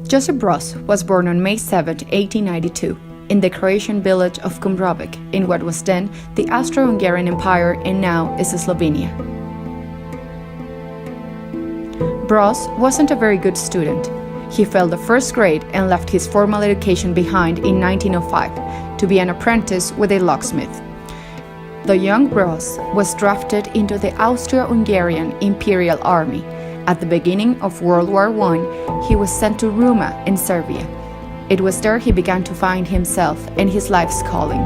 Joseph Broz was born on May 7, 1892, in the Croatian village of Kumrovec, in what was then the Austro-Hungarian Empire and now is Slovenia. Broz wasn't a very good student. He failed the first grade and left his formal education behind in 1905 to be an apprentice with a locksmith. The young Broz was drafted into the Austro-Hungarian Imperial Army. At the beginning of World War I, he was sent to Ruma in Serbia. It was there he began to find himself and his life's calling.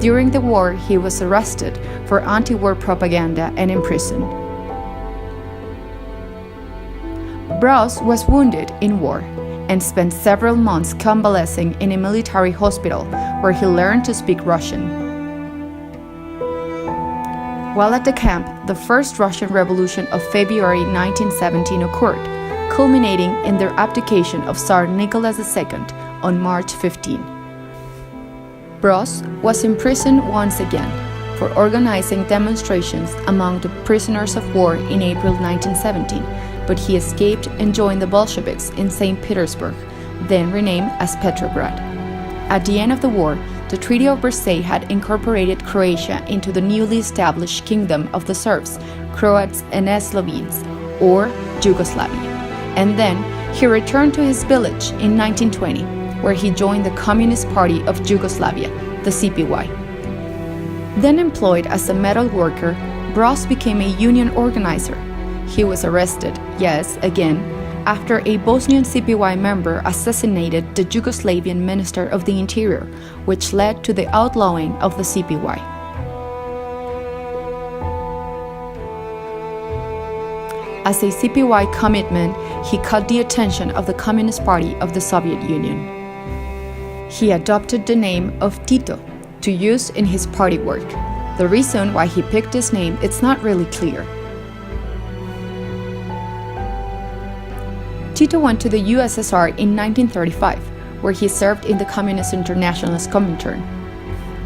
During the war, he was arrested for anti-war propaganda and imprisoned. Broz was wounded in war and spent several months convalescing in a military hospital where he learned to speak Russian. While at the camp, the First Russian Revolution of February 1917 occurred, culminating in their abdication of Tsar Nicholas II on March 15. Broz was imprisoned once again for organizing demonstrations among the prisoners of war in April 1917, but he escaped and joined the Bolsheviks in St. Petersburg, then renamed as Petrograd. At the end of the war, the Treaty of Versailles had incorporated Croatia into the newly established Kingdom of the Serbs, Croats and Slovenes, or Yugoslavia. And then he returned to his village in 1920, where he joined the Communist Party of Yugoslavia, the CPY. Then employed as a metal worker, Broz became a union organizer. He was arrested, yes, again, after a Bosnian CPY member assassinated the Yugoslavian Minister of the Interior, which led to the outlawing of the CPY. As a CPY commitment, he caught the attention of the Communist Party of the Soviet Union. He adopted the name of Tito to use in his party work. The reason why he picked this name is not really clear. Tito went to the USSR in 1935, where he served in the Communist Internationalist Comintern.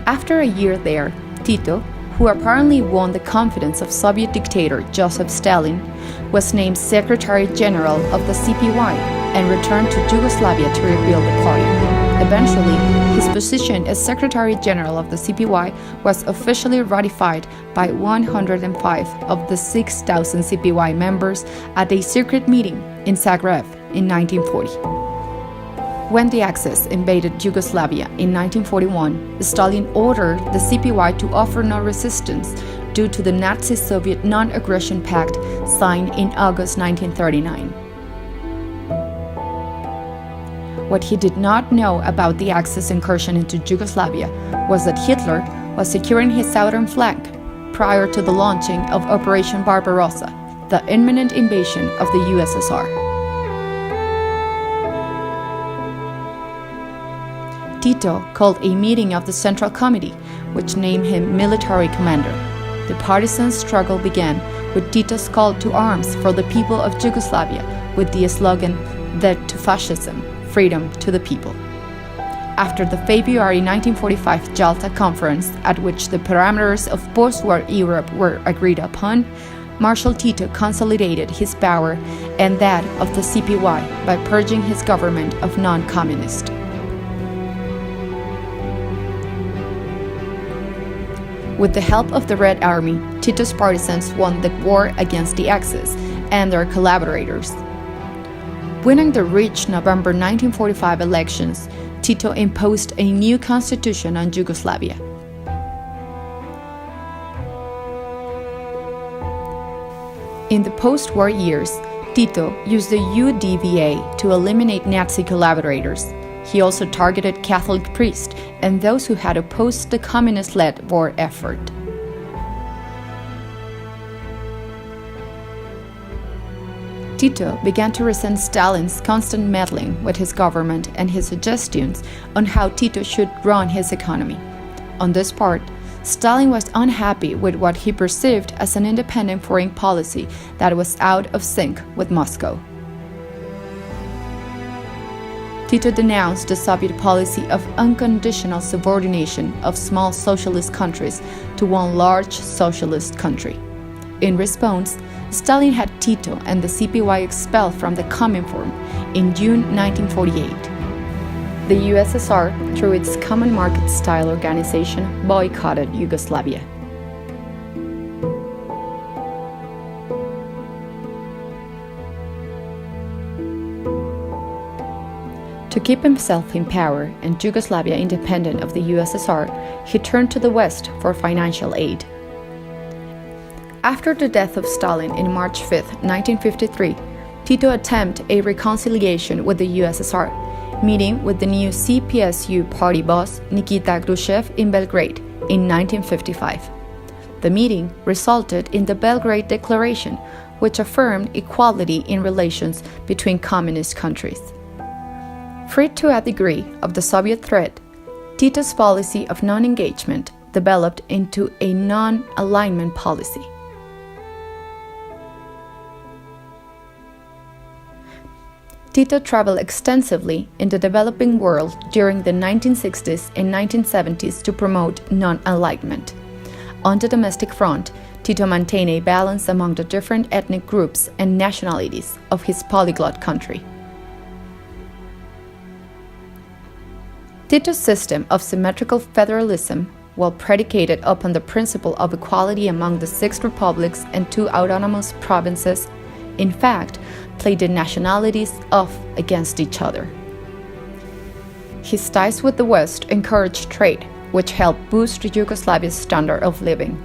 After a year there, Tito, who apparently won the confidence of Soviet dictator Joseph Stalin, was named Secretary General of the CPY and returned to Yugoslavia to rebuild the party. Eventually, his position as Secretary General of the CPY was officially ratified by 105 of the 6,000 CPY members at a secret meeting in Zagreb in 1940. When the Axis invaded Yugoslavia in 1941, Stalin ordered the CPY to offer no resistance due to the Nazi-Soviet Non-Aggression Pact signed in August 1939. What he did not know about the Axis incursion into Yugoslavia was that Hitler was securing his southern flank prior to the launching of Operation Barbarossa, the imminent invasion of the USSR. Tito called a meeting of the Central Committee, which named him military commander. The partisan struggle began with Tito's call to arms for the people of Yugoslavia with the slogan, "Death to fascism, freedom to the people." After the February 1945 Jalta Conference, at which the parameters of post-war Europe were agreed upon, Marshal Tito consolidated his power and that of the CPY by purging his government of non-communist. With the help of the Red Army, Tito's partisans won the war against the Axis and their collaborators. Winning the rich November 1945 elections, Tito imposed a new constitution on Yugoslavia. In the post-war years, Tito used the UDVA to eliminate Nazi collaborators. He also targeted Catholic priests and those who had opposed the communist-led war effort. Tito began to resent Stalin's constant meddling with his government and his suggestions on how Tito should run his economy. On this part, Stalin was unhappy with what he perceived as an independent foreign policy that was out of sync with Moscow. Tito denounced the Soviet policy of unconditional subordination of small socialist countries to one large socialist country. In response, Stalin had Tito and the CPY expelled from the Cominform in June 1948. The USSR, through its common market-style organization, boycotted Yugoslavia. To keep himself in power and Yugoslavia independent of the USSR, he turned to the West for financial aid. After the death of Stalin in March 5, 1953, Tito attempted a reconciliation with the USSR, meeting with the new CPSU party boss Nikita Khrushchev in Belgrade in 1955. The meeting resulted in the Belgrade Declaration, which affirmed equality in relations between communist countries. Freed to a degree of the Soviet threat, Tito's policy of non-engagement developed into a non-alignment policy. Tito traveled extensively in the developing world during the 1960s and 1970s to promote non-alignment. On the domestic front, Tito maintained a balance among the different ethnic groups and nationalities of his polyglot country. Tito's system of symmetrical federalism, while predicated upon the principle of equality among the 6 republics and 2 autonomous provinces, in fact, played the nationalities off against each other. His ties with the West encouraged trade, which helped boost Yugoslavia's standard of living.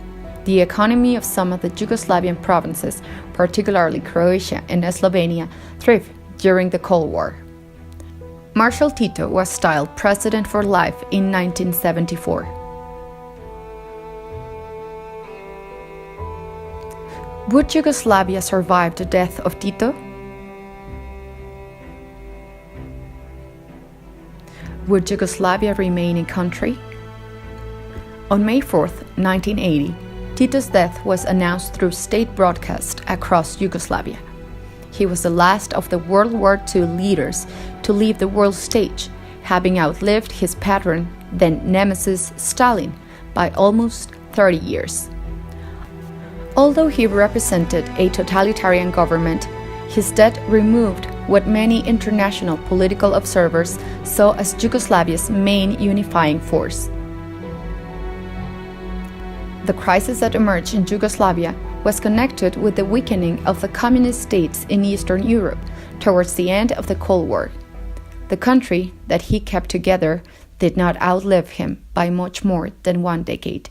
The economy of some of the Yugoslavian provinces, particularly Croatia and Slovenia, thrived during the Cold War. Marshal Tito was styled President for Life in 1974. Would Yugoslavia survive the death of Tito? Would Yugoslavia remain a country? On May 4, 1980, Tito's death was announced through state broadcast across Yugoslavia. He was the last of the World War II leaders to leave the world stage, having outlived his patron, then nemesis Stalin, by almost 30 years. Although he represented a totalitarian government, his death removed what many international political observers saw as Yugoslavia's main unifying force. The crisis that emerged in Yugoslavia was connected with the weakening of the communist states in Eastern Europe towards the end of the Cold War. The country that he kept together did not outlive him by much more than 1 decade.